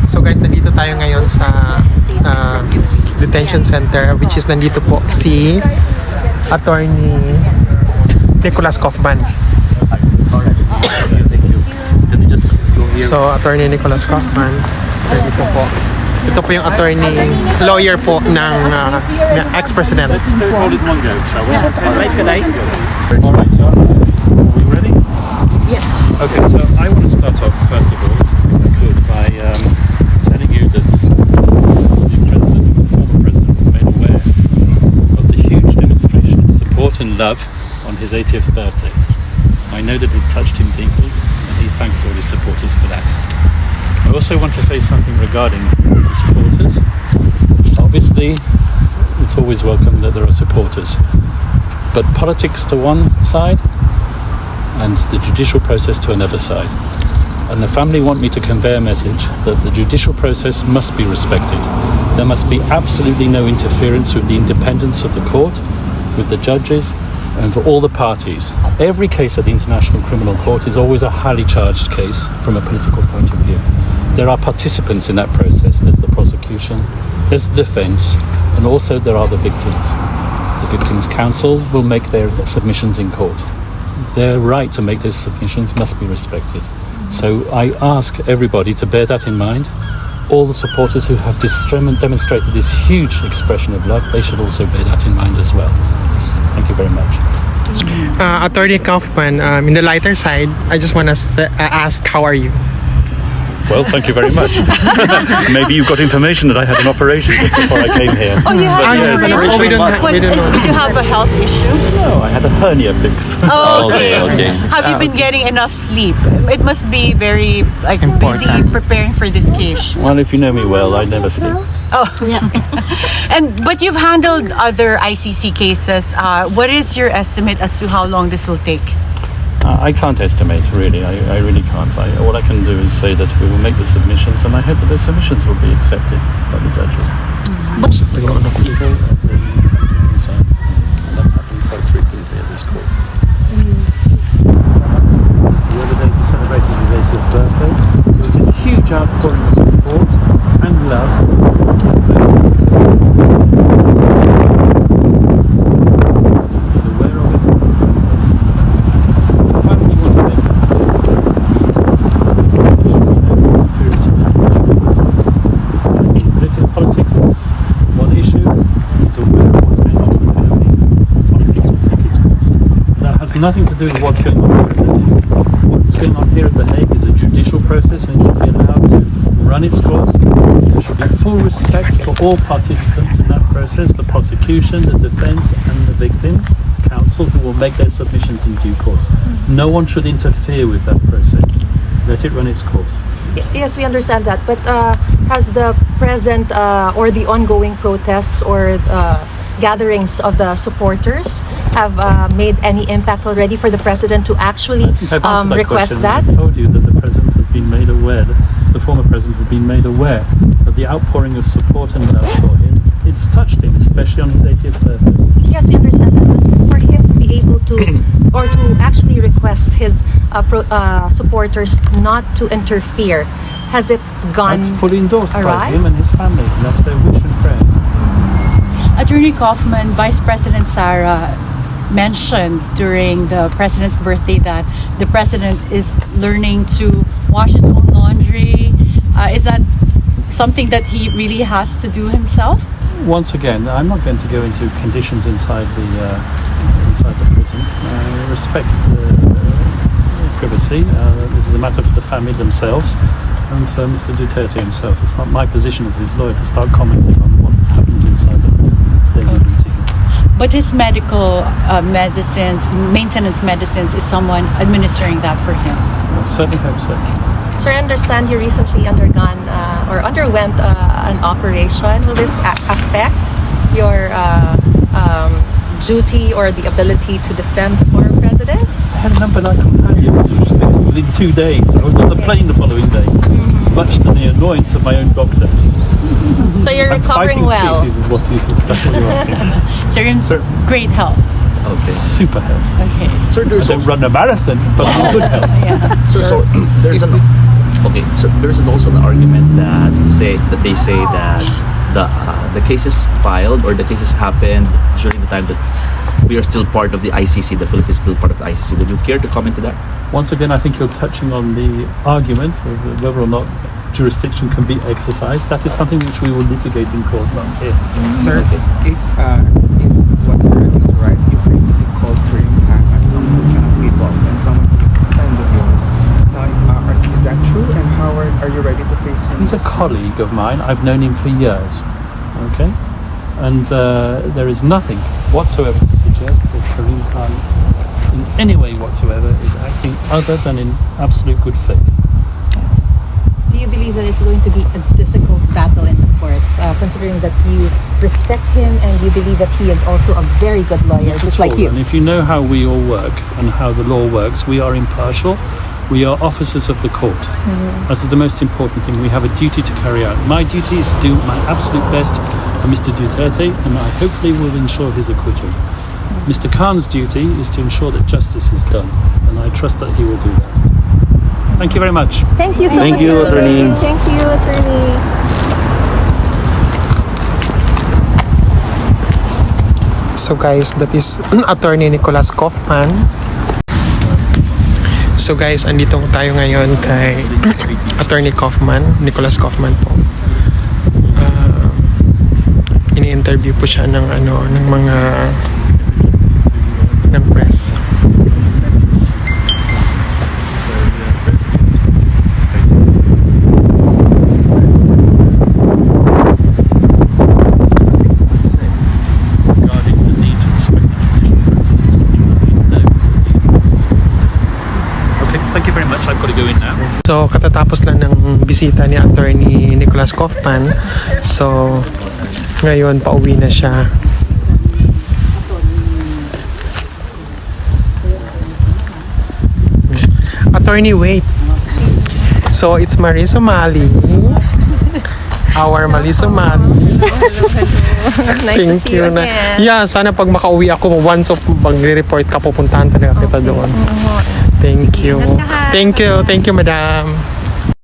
So guys, nandito tayo ngayon sa detention center, which is nandito po si Attorney Nicholas Kaufman. So, Attorney Nicholas Kaufman, nandito po. Ito po yung lawyer po ng ex-president. Let's do it all in one go, shall we? All right, so are we ready? Yes. Okay, so I want to start off, first of all, if I could, by telling you that the former president was made aware of the huge demonstration of support and love on his 80th birthday. I know that it touched him deeply, and he thanks all his supporters for that. I also want to say something regarding the supporters. Obviously, it's always welcome that there are supporters, but politics to one side and the judicial process to another side. And the family want me to convey a message that the judicial process must be respected. There must be absolutely no interference with the independence of the court, with the judges, and for all the parties. Every case at the International Criminal Court is always a highly charged case from a political point of view. There are participants in that process. There's the prosecution, there's the defense, and also there are the victims. The victims' counsels will make their submissions in court. Their right to make those submissions must be respected. So I ask everybody to bear that in mind. All the supporters who have demonstrated this huge expression of love, they should also bear that in mind as well. Thank you very much. Attorney Kaufman, in the lighter side, I just want to ask, how are you? Well, thank you very much. Maybe you got information that I had an operation just before I came here. Oh, you had an yes, operation? we don't know. Did you have a health issue? No, I had a hernia fix. Oh, okay. Okay. Have you been getting enough sleep? It must be very busy Important. preparing for this case. Well, if you know me well, I never sleep. Oh, yeah. But you've handled other ICC cases. What is your estimate as to how long this will take? I can't estimate, really. I really can't. All I can do is say that we will make the submissions, and I hope that those submissions will be accepted by the judges. And that's happening quite frequently at this court. The other day he celebrated his 80th birthday. There was a huge outpouring of support and love. Nothing to do with what's going on here at The Hague. What's going on here at The Hague is a judicial process and should be allowed to run its course. There should be full respect for all participants in that process, the prosecution, the defense and the victims, counsel who will make their submissions in due course. No one should interfere with that process. Let it run its course. Yes, we understand that, but has the present or the ongoing protests or gatherings of the supporters have made any impact already for the president to actually request that? I told you that the president has been made aware, the former president has been made aware of the outpouring of support and love for him. It's touched him, especially on his 80th birthday. Yes, we understand that, but for him to be able to, or to actually request his supporters not to interfere, has it gone That's fully endorsed by awry? him and his family, and that's their wish and prayer. Attorney Kaufman, Vice President Sara mentioned during the president's birthday that the president is learning to wash his own laundry. Is that something that he really has to do himself? Once again, I'm not going to go into conditions inside the prison. I respect privacy. This is a matter for the family themselves and for Mr. Duterte himself. It's not my position as his lawyer to start commenting on what happens inside the prison. It's daily routine. But his medical medicines, maintenance medicines, is someone administering that for him. I certainly hope so. Sir, I understand you recently underwent an operation. Will this affect your duty or the ability to defend the former president? I had an umbilical companion which was fixed within 2 days. I was on the plane the following day, much to the annoyance of my own doctor. So you're recovering well. Is what that's what you're asking. So you're in Sir. great health. Okay. Super health. Okay. Sir, I don't run a marathon, but in good health. Yeah. so there's an Okay, so there's also an argument that they say that the cases filed or the cases happened during the time that we are still part of the ICC. The Philippines is still part of the ICC. Would you care to comment to that? Once again, I think you're touching on the argument of whether or not jurisdiction can be exercised. That is something which we will litigate in court, not here. Sir, if what you heard is right, you previously called Kaufman as someone who cannot be involved and someone who is a friend of yours. Is that true? And how are you ready to face him? He's a colleague of mine. I've known him for years. Okay? And there is nothing whatsoever to suggest that Karim Khan in any way whatsoever is acting other than in absolute good faith. Do you believe that it's going to be a difficult battle in the court, considering that you respect him and you believe that he is also a very good lawyer, Not just at like all. you? And if you know how we all work and how the law works, we are impartial. We are officers of the court. That is the most important thing. We have a duty to carry out. My duty is to do my absolute best for Mr. Duterte, and I hopefully will ensure his acquittal. Mr. Khan's duty is to ensure that justice is done, and I trust that he will do that. Thank you very much. Thank you so Thank much. you, Attorney. Thank you, Attorney. So guys, that is Attorney Nicholas Kaufman. So guys, andito tayo ngayon kay Attorney Kaufman, Nicholas Kaufman po. Ini-interview po siya ng ng mga ng press. Thank you very much. I've got to go in now. So katatapos lang ng bisita ni Attorney Nicholas Kaufman. So ngayon pauwi na siya. Attorney, wait. So it's Marisa Mali. Our Marisa Mali. Nice to see you again. Yeah, sana pag makauwi ako, once of mag-report ka, pupuntahan talaga kita doon. Thank you. Sige, ingat ka, ha. Thank you, madam.